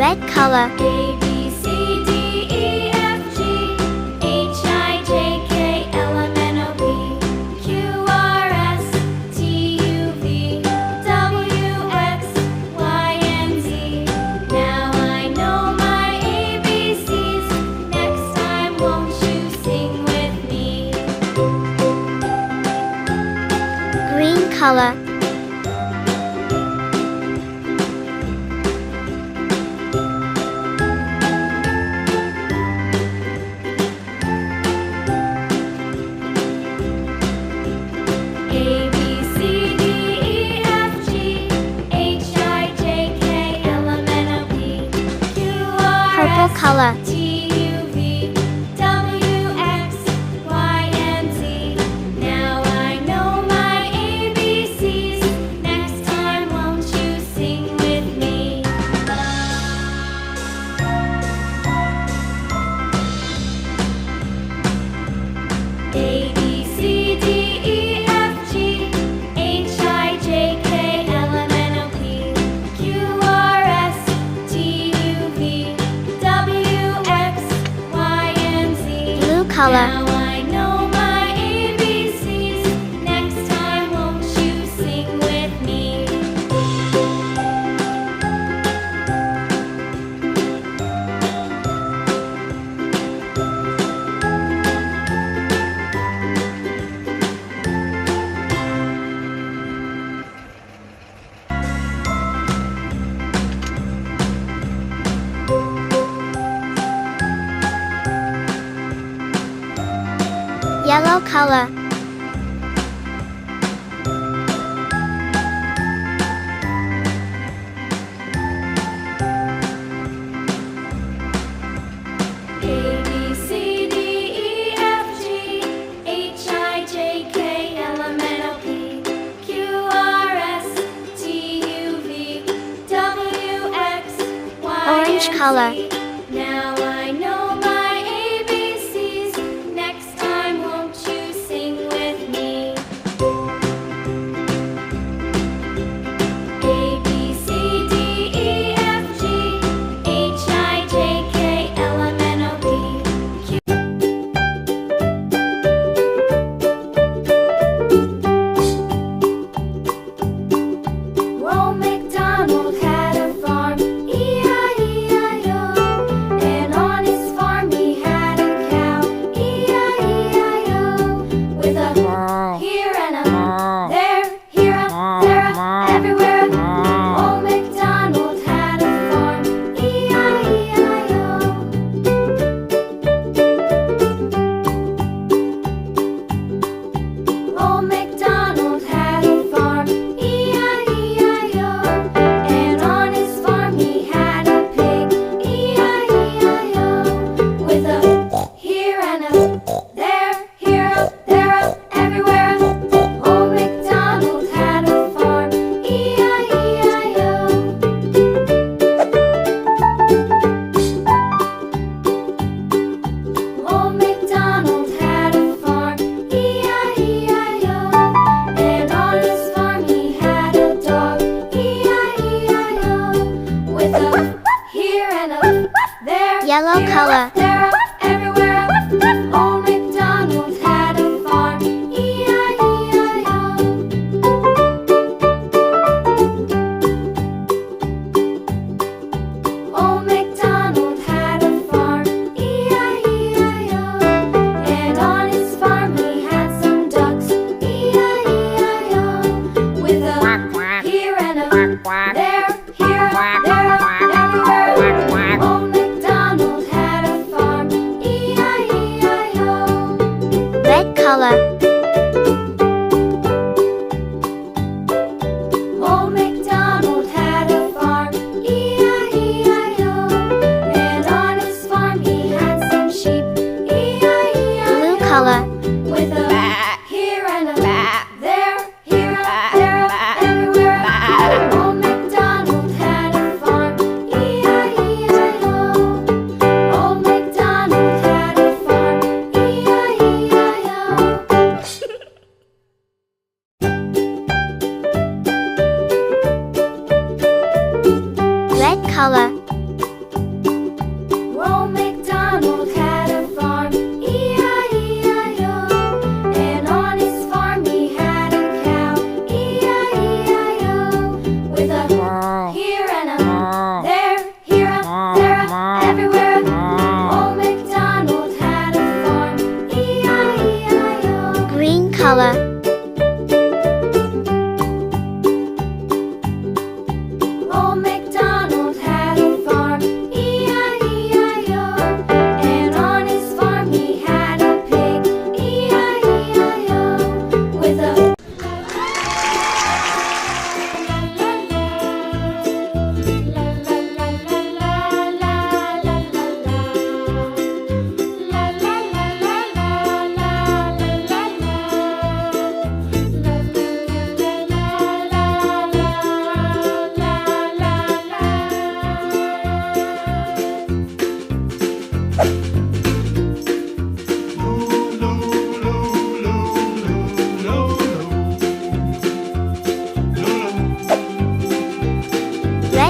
Red color. A, B, C, D, E, F, G, H, I, J, K, L, M, N, O, P, Q, R, S, T, U, V, W, X, Y, and Z. Now I know my ABCs. Next time, won't you sing with me? Green color. A, B, C, D, E, F, G, H, I, J, K, L, M, N, O, P, Q, R, Purple S, color. T, U, V, W, X, Y, and Z. Now I know my ABCs. Next time, won't you sing with me? A, B, C, D, E, F, G, H, I, J, K, L, M, N, O, P, Q, R, S, T, U, V, W, X, Y, and Z. Blue color. Now I know my ABCs. Next time, won't you sing with me? Yellow color. A, B, C, D, E, F, G, H, I, J, K, L, M, N, O, P, Q, R, S, T, U, V, W, X, Y, Orange and color. Z. Now I know my ABCs. Next time, won't you sing with me? A, B, C, D, E, F, G, H, I, J, K, L, M, N, O, P, Q. Old MacDonald had a farm, E-I-E-I-O. And on his farm he had a cow, E-I-E-I-o. With a here and a there, here a there a everywhere. Old MacDonald had a farm, E-I-E-I-o. Old MacDonald had a farm, E-I-E-I-o. And on his farm he had a pig, E-I-E-I-o. With a here and a there, here a there a everywhere. Old MacDonald had a farm, E-I-E-I-o. Old MacDonald had a farm, E-I-E-I-o. And on his farm he had a dog, E-I-E-I-o. With a here and a there, Yellow here a color. there a everywhere. Old MacDonald had a farm, E-I-E-I-o. Old MacDonald had a farm, E-I-E-I-o. And on his farm he had some ducks, E-I-E-I-o. With a here and a there, here a there a everywhere. Old MacDonald had a farm, E-I-E-I-o. Red color. Old MacDonald had a farm, E-I-E-I-o. And on his farm he had some sheep, E-I-E-I-o. Blue color. With a here and a there, here a there a everywhere. Old MacDonald had a farm, E-I-E-I-o. Old MacDonald had a farm, E-I-E-I-o. Red color.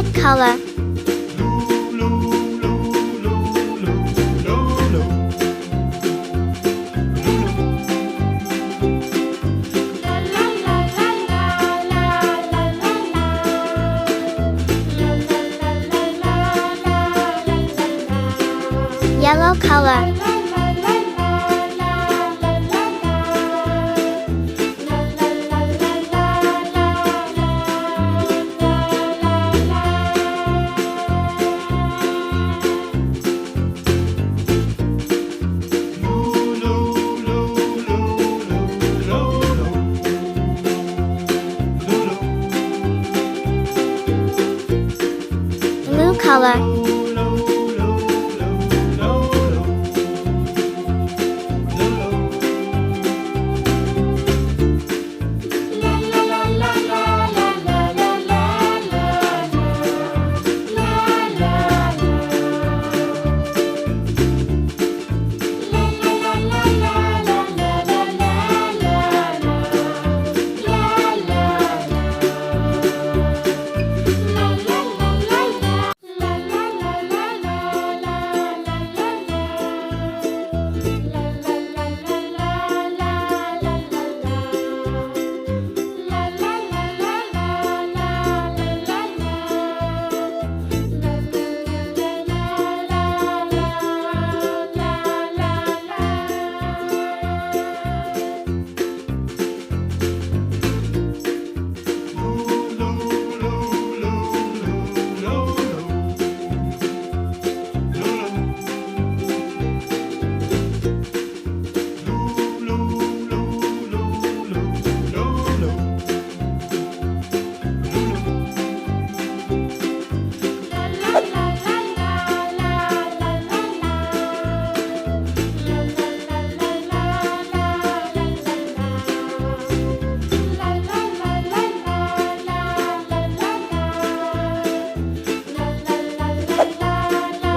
red color, yellow color, blue color,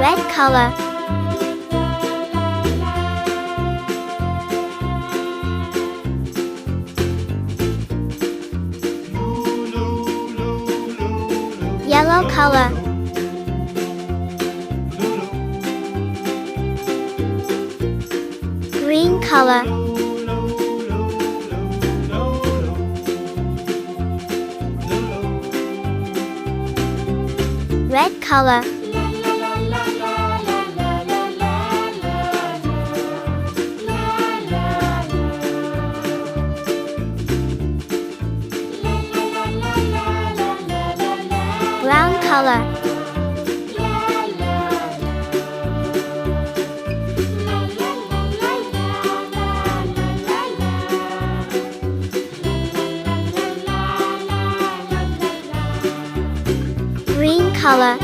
red color, yellow color, green color, red color, brown color, green color,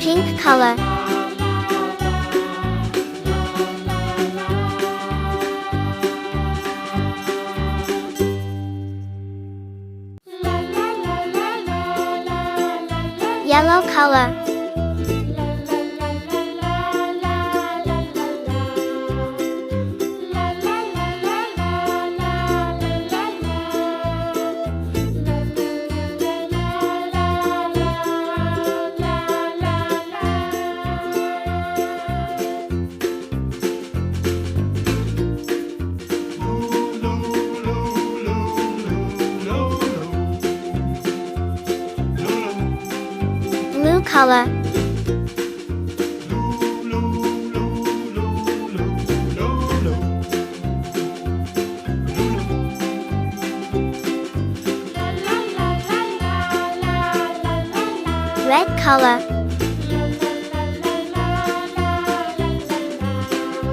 pink color, yellow color, blue color, red color,